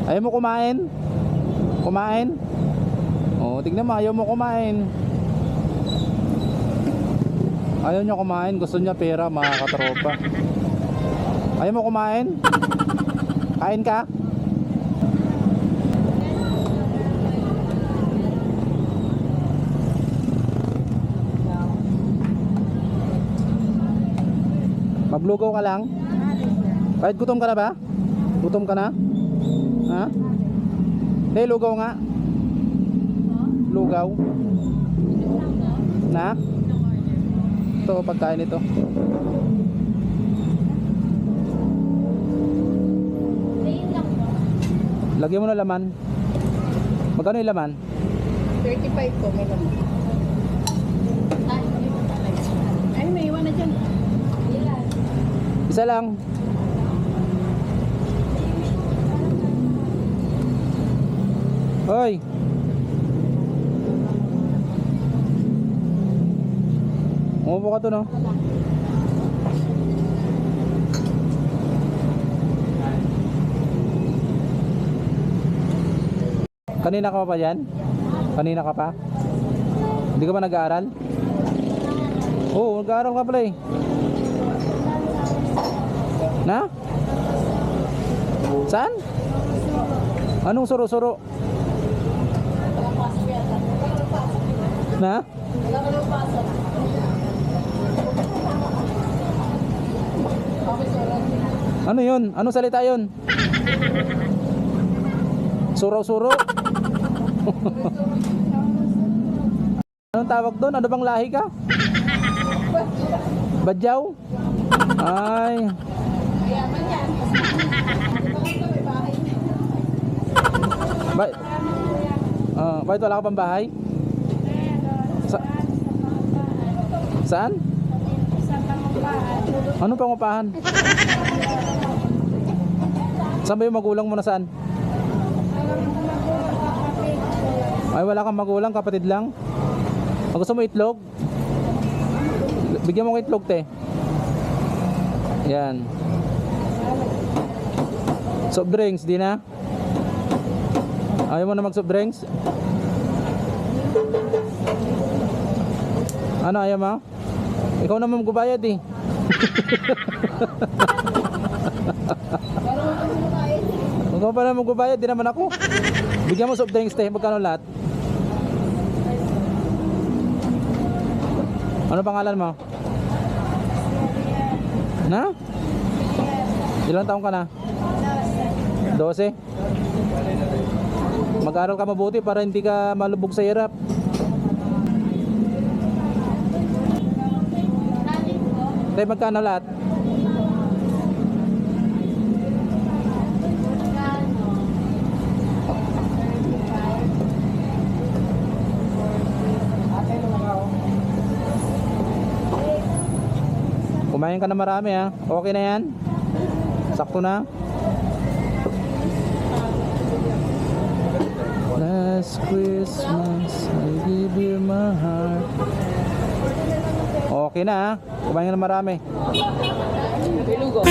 Ayaw mo kumain? Kumain? Oh, tignan mo, ayaw mo kumain. Ayaw niya kumain, gusto niya pera, mga katropa. Ayaw mo kumain? Kain ka? Maglugaw ka lang? Kahit gutom ka na ba? Gutom ka na? Ha? Hindi, lugaw nga. Lugaw. Na? Ito, pagkain ito. Lagyan mo na laman. Magkano yung laman? 35 po, may laman. Ay, may iwan na dyan. Isa lang. Hoy. Umupo ka to, no? Kanina ka pa dyan? Kanina ka pa? Hindi ka ba nag-aaral? Oo, nag-aaral ka pala eh. Na? Saan? Anong suro-suro? Na? Ano yun? Anong salita yun? Suro-suro? Anong tawag doon? Ano bang lahi ka? Badyaw? Ay. Bakit wala ka pang bahay? Saan? Anong pangupahan? Saan ba yung magulang mo, na saan? Ay, wala kang magulang, kapatid lang. Gusto mo itlog? Bigyan mo ko itlog, te. Yan. Soft drinks, di na? Ayaw mo na mag soft drinks? Ano, ayaw mo? Ikaw naman magbabayad eh. Ikaw pa naman magbabayad, di naman ako. Bigyan mo soft drinks, te. Magkano lahat? Ano pangalan mo? Na? Ilang taong ka na? 12? Mag-aral ka mabuti para hindi ka malubog sa hirap. Tay, magkano lahat? Kumain ka na marami, ha? Okay na yan? Sakto na? Last Christmas I give you my heart. Okay na, ha? Kumain ka na marami. Bilugo.